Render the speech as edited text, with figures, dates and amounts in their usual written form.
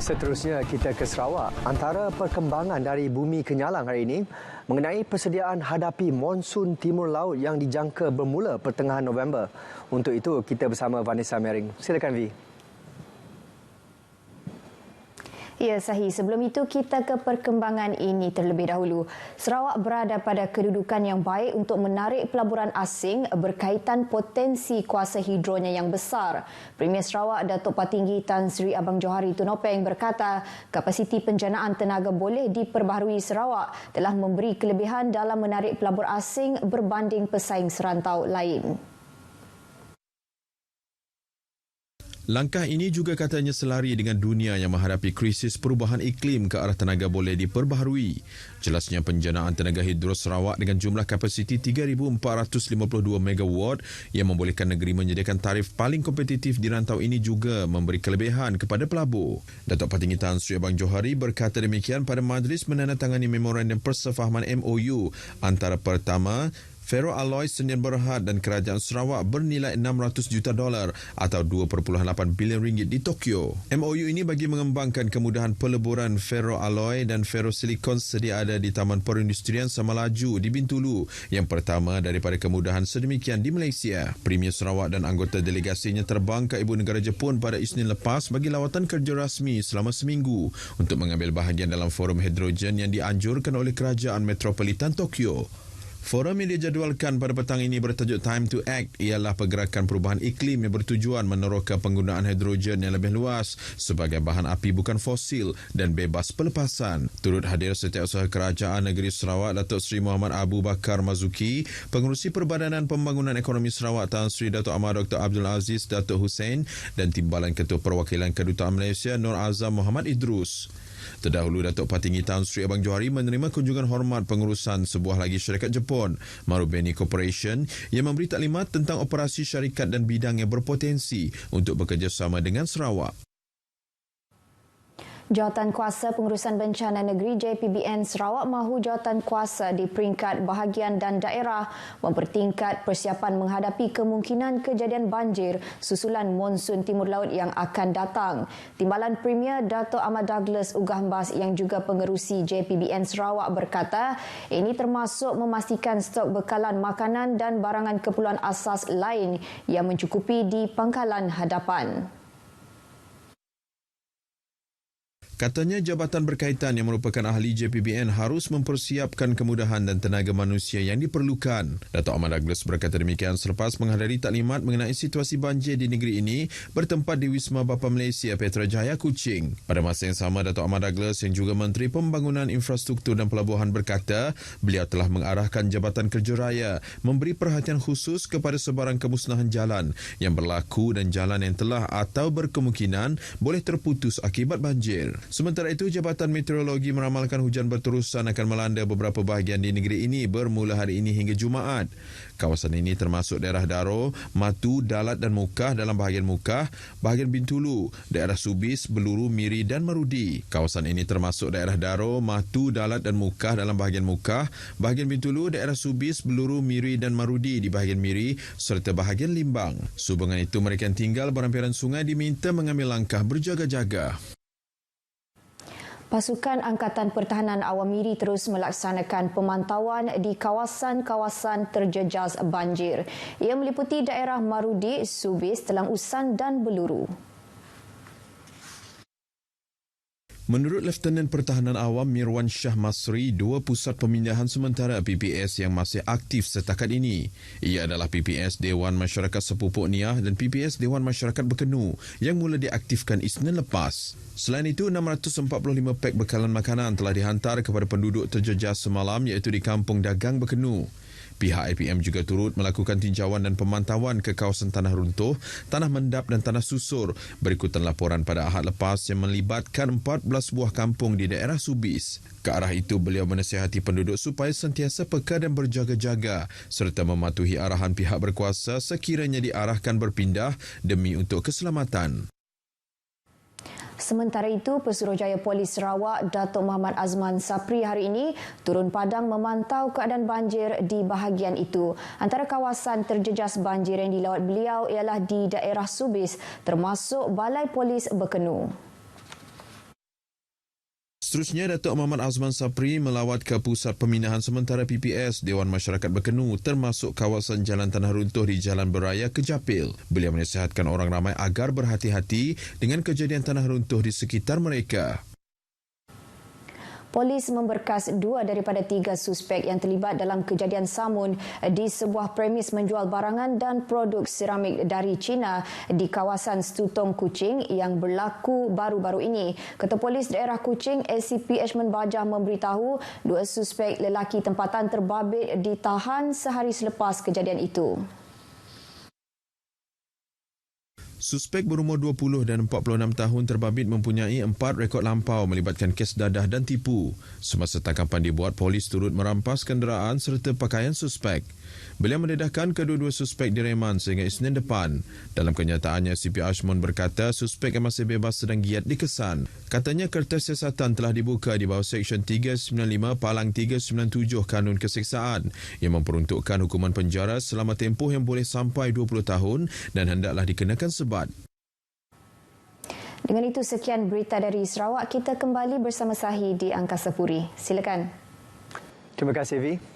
Seterusnya kita ke Sarawak. Antara perkembangan dari Bumi Kenyalang hari ini mengenai persediaan hadapi monsun timur laut yang dijangka bermula pertengahan November. Untuk itu kita bersama Vanessa Mering. Silakan Vi. Ya, Sahih. Sebelum itu, kita ke perkembangan ini terlebih dahulu. Sarawak berada pada kedudukan yang baik untuk menarik pelaburan asing berkaitan potensi kuasa hidronya yang besar. Premier Sarawak Datuk Patinggi Tan Sri Abang Johari Tunopeng berkata, kapasiti penjanaan tenaga boleh diperbaharui Sarawak telah memberi kelebihan dalam menarik pelabur asing berbanding pesaing serantau lain. Langkah ini juga katanya selari dengan dunia yang menghadapi krisis perubahan iklim ke arah tenaga boleh diperbaharui. Jelasnya penjanaan tenaga hidro Sarawak dengan jumlah kapasiti 3,452 megawatt yang membolehkan negeri menyediakan tarif paling kompetitif di rantau ini juga memberi kelebihan kepada pelabur. Datuk Patinggi Tan Sri Abang Johari berkata demikian pada majlis menandatangani memorandum persefahaman MOU antara pertama Ferroalloy Sdn Bhd dan Kerajaan Sarawak bernilai $600 juta atau 2.8 bilion ringgit di Tokyo. MOU ini bagi mengembangkan kemudahan peleburan ferroalloy dan ferrosilikon sedia ada di Taman Perindustrian Samalaju di Bintulu, yang pertama daripada kemudahan sedemikian di Malaysia. Premier Sarawak dan anggota delegasinya terbang ke Ibu Negara Jepun pada Isnin lepas bagi lawatan kerja rasmi selama seminggu untuk mengambil bahagian dalam forum hidrogen yang dianjurkan oleh Kerajaan Metropolitan Tokyo. Forum yang dijadualkan pada petang ini bertajuk Time to Act ialah pergerakan perubahan iklim yang bertujuan meneroka penggunaan hidrogen yang lebih luas sebagai bahan api bukan fosil dan bebas pelepasan. Turut hadir Setiausaha Kerajaan Negeri Sarawak Datuk Seri Muhammad Abu Bakar Mazuki, Pengerusi Perbadanan Pembangunan Ekonomi Sarawak Tan Sri Datuk Ahmad Dr. Abdul Aziz Datuk Hussein dan Timbalan Ketua Perwakilan Kedutaan Malaysia Nur Azam Muhammad Idrus. Terdahulu, Datuk Patinggi Tan Sri Abang Johari menerima kunjungan hormat pengurusan sebuah lagi syarikat Jepun, Marubeni Corporation, yang memberi taklimat tentang operasi syarikat dan bidang yang berpotensi untuk bekerjasama dengan Sarawak. Jawatan Kuasa Pengurusan Bencana Negeri JPBN Sarawak mahu jawatan kuasa di peringkat bahagian dan daerah mempertingkat persiapan menghadapi kemungkinan kejadian banjir susulan monsun timur laut yang akan datang. Timbalan Premier Datuk Ahmad Douglas Ugahmbas yang juga pengerusi JPBN Sarawak berkata, ini termasuk memastikan stok bekalan makanan dan barangan keperluan asas lain yang mencukupi di pangkalan hadapan. Katanya jabatan berkaitan yang merupakan ahli JPBN harus mempersiapkan kemudahan dan tenaga manusia yang diperlukan. Datuk Ahmad Douglas berkata demikian selepas menghadiri taklimat mengenai situasi banjir di negeri ini bertempat di Wisma Bapa Malaysia Petrajaya Kuching. Pada masa yang sama, Datuk Ahmad Douglas yang juga Menteri Pembangunan Infrastruktur dan Pelabuhan berkata beliau telah mengarahkan Jabatan Kerja Raya memberi perhatian khusus kepada sebarang kemusnahan jalan yang berlaku dan jalan yang telah atau berkemungkinan boleh terputus akibat banjir. Sementara itu, Jabatan Meteorologi meramalkan hujan berterusan akan melanda beberapa bahagian di negeri ini bermula hari ini hingga Jumaat. Kawasan ini termasuk daerah Daro, Matu, Dalat dan Mukah dalam bahagian Mukah, bahagian Bintulu, daerah Subis, Beluru, Miri dan Marudi. Kawasan ini termasuk daerah Daro, Matu, Dalat dan Mukah dalam bahagian Mukah, bahagian Bintulu, daerah Subis, Beluru, Miri dan Marudi di bahagian Miri serta bahagian Limbang. Sehubungan itu, mereka yang tinggal berampiran sungai diminta mengambil langkah berjaga-jaga. Pasukan Angkatan Pertahanan Awam Miri terus melaksanakan pemantauan di kawasan-kawasan terjejas banjir. Ia meliputi daerah Marudi, Subis, Telang Usan dan Beluru. Menurut Lieutenant Pertahanan Awam Mirwan Shah Masri, dua pusat pemindahan sementara PPS yang masih aktif setakat ini. Ia adalah PPS Dewan Masyarakat Sepupuk Niah dan PPS Dewan Masyarakat Bekenu yang mula diaktifkan Isnin lepas. Selain itu, 645 pek bekalan makanan telah dihantar kepada penduduk terjejas semalam iaitu di Kampung Dagang Bekenu. Pihak IPM juga turut melakukan tinjauan dan pemantauan ke kawasan tanah runtuh, tanah mendap dan tanah susur berikutan laporan pada Ahad lepas yang melibatkan 14 buah kampung di daerah Subis. Ke arah itu, beliau menasihati penduduk supaya sentiasa peka dan berjaga-jaga serta mematuhi arahan pihak berkuasa sekiranya diarahkan berpindah demi untuk keselamatan. Sementara itu, Pesuruhjaya Polis Sarawak Datuk Muhammad Azman Sapri hari ini turun padang memantau keadaan banjir di bahagian itu. Antara kawasan terjejas banjir yang dilawat beliau ialah di daerah Subis, termasuk Balai Polis Bekenu. Seterusnya, Datuk Muhammad Azman Sapri melawat ke Pusat Pemindahan Sementara PPS Dewan Masyarakat Berkenu termasuk kawasan Jalan Tanah Runtuh di Jalan Beraya, Kejapil. Beliau menasihatkan orang ramai agar berhati-hati dengan kejadian tanah runtuh di sekitar mereka. Polis memberkas 2 daripada 3 suspek yang terlibat dalam kejadian samun di sebuah premis menjual barangan dan produk seramik dari China di kawasan Stutong, Kuching yang berlaku baru-baru ini. Ketua Polis Daerah Kuching, ACP Ashman Bajah memberitahu 2 suspek lelaki tempatan terbabit ditahan sehari selepas kejadian itu. Suspek berumur 20 dan 46 tahun terbabit mempunyai 4 rekod lampau melibatkan kes dadah dan tipu. Semasa tangkapan dibuat, polis turut merampas kenderaan serta pakaian suspek. Beliau mendedahkan kedua-dua suspek direman sehingga Isnin depan. Dalam kenyataannya, CP Ashmon berkata suspek yang masih bebas sedang giat dikesan. Katanya kertas siasatan telah dibuka di bawah Seksyen 395 Palang 397 Kanun Keseksaan yang memperuntukkan hukuman penjara selama tempoh yang boleh sampai 20 tahun dan hendaklah dikenakan sebat. Dengan itu, sekian berita dari Sarawak. Kita kembali bersama Sahi di Angkasa Puri. Silakan. Terima kasih, Vi.